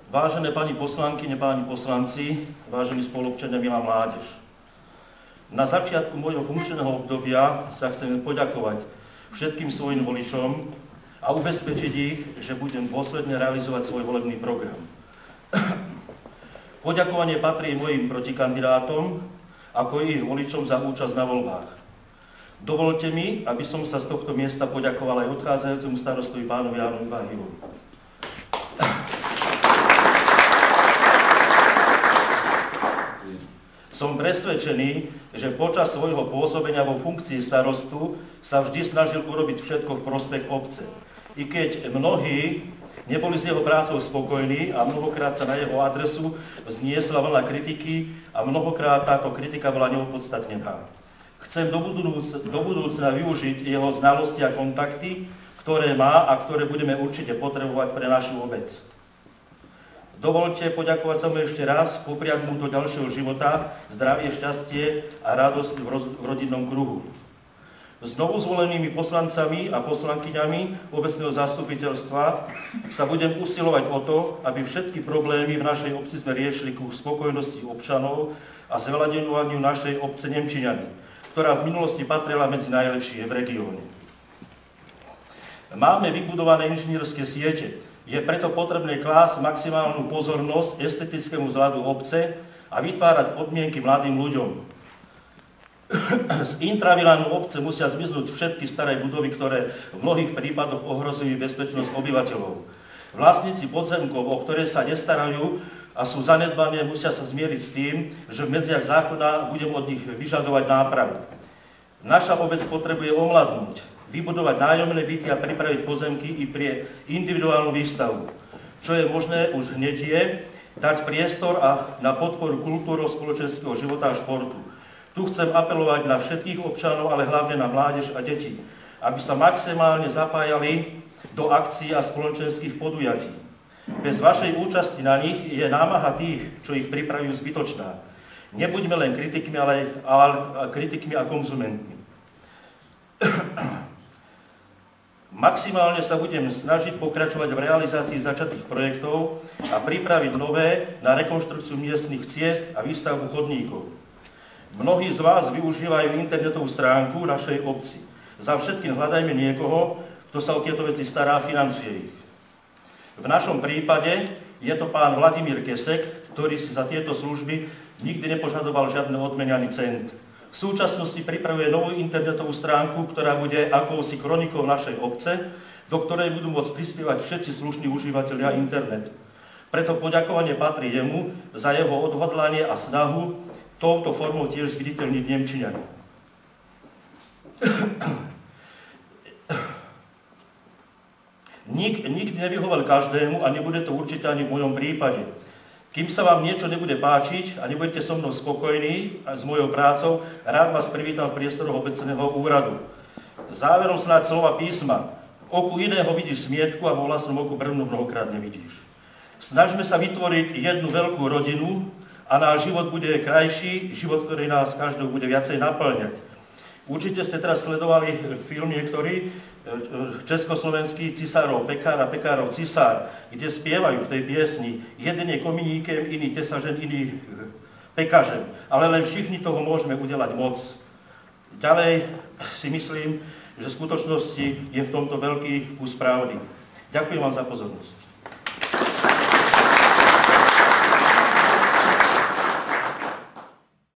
Vážené pani poslankyne, páni poslanci, vážení spoluobčania, milá mládež. Na začiatku môjho funkčného obdobia sa chcem poďakovať všetkým svojim voličom a ubezpečiť ich, že budem dôsledne realizovať svoj volebný program. Poďakovanie patrí mojim protikandidátom, ako i ich voličom za účasť na voľbách. Dovolte mi, aby som sa z tohto miesta poďakoval aj odchádzajúcemu starostovi pánovi Jánovi Váhilovi. Som presvedčený, že počas svojho pôsobenia vo funkcii starostu sa vždy snažil urobiť všetko v prospech obce. I keď mnohí neboli s jeho prácou spokojní a mnohokrát sa na jeho adresu vzniesla vlna kritiky a mnohokrát táto kritika bola neopodstatnená. Chcem do budúcna využiť jeho znalosti a kontakty, ktoré má a ktoré budeme určite potrebovať pre našu obec. Dovolte poďakovať sa mu ešte raz, popriať mu do ďalšieho života, zdravie, šťastie a radosť v rodinnom kruhu. S novozvolenými poslancami a poslankyňami obecného zastupiteľstva sa budem usilovať o to, aby všetky problémy v našej obci sme riešili ku spokojnosti občanov a zveľaďovaniu našej obce Nemčiňany, ktorá v minulosti patrila medzi najlepšie v regióne. Máme vybudované inžinierské siete. Je preto potrebné klásť maximálnu pozornosť estetickému vzhľadu obce a vytvárať podmienky mladým ľuďom. Z intravilánu obce musia zmiznúť všetky staré budovy, ktoré v mnohých prípadoch ohrozujú bezpečnosť obyvateľov. Vlastníci podzemkov, o ktoré sa nestarajú a sú zanedbané, musia sa zmieriť s tým, že v medziach zákona budem od nich vyžadovať nápravu. Naša obec potrebuje omladnúť, vybudovať nájomné byty a pripraviť pozemky i pre individuálnu výstavbu. Čo je možné už hneď je dať priestor na podporu kultúrno-spoločenského života a športu. Tu chcem apelovať na všetkých občanov, ale hlavne na mládež a deti, aby sa maximálne zapájali do akcií a spoločenských podujatí. Bez vašej účasti na nich je námaha tých, čo ich pripravujú, zbytočná. Nebuďme len kritikmi, ale kritikmi a konzumentmi. Maximálne sa budem snažiť pokračovať v realizácii začatých projektov a pripraviť nové na rekonštrukciu miestnych ciest a výstavbu chodníkov. Mnohí z vás využívajú internetovú stránku našej obci. Za všetkým hľadajme niekoho, kto sa o tieto veci stará a financuje ich. V našom prípade je to pán Vladimír Kesek, ktorý si za tieto služby nikdy nepožadoval žiadne odmeny ani cent. V súčasnosti pripravuje novú internetovú stránku, ktorá bude akousi kronikou našej obce, do ktorej budú môcť prispievať všetci slušní užívateľia internetu. Preto poďakovanie patrí jemu za jeho odhodlanie a snahu touto formou tiež zviditeľniť Nemčiňany. Nikdy nevyhovel každému a nebude to určite ani v mojom prípade. Kým sa vám niečo nebude páčiť a nebudete so mnou spokojní s mojou prácou, rád vás privítam v priestoroch obecného úradu. Záverom snáď slova písma. V oku iného vidíš smietku a vo vlastnom oku brvnu mnohokrát nevidíš. Snažme sa vytvoriť jednu veľkú rodinu a náš život bude krajší, život, ktorý nás každého bude viacej naplňať. Určite ste teraz sledovali film niektorý, československý Cisárov pekár a pekárov cisár, kde spievajú v tej piesni, jeden je kominíkem, iný tesažen, iný pekažem. Ale len všichni toho môžeme udelať moc. Ďalej si myslím, že v skutočnosti je v tomto veľký kus pravdy. Ďakujem vám za pozornosť.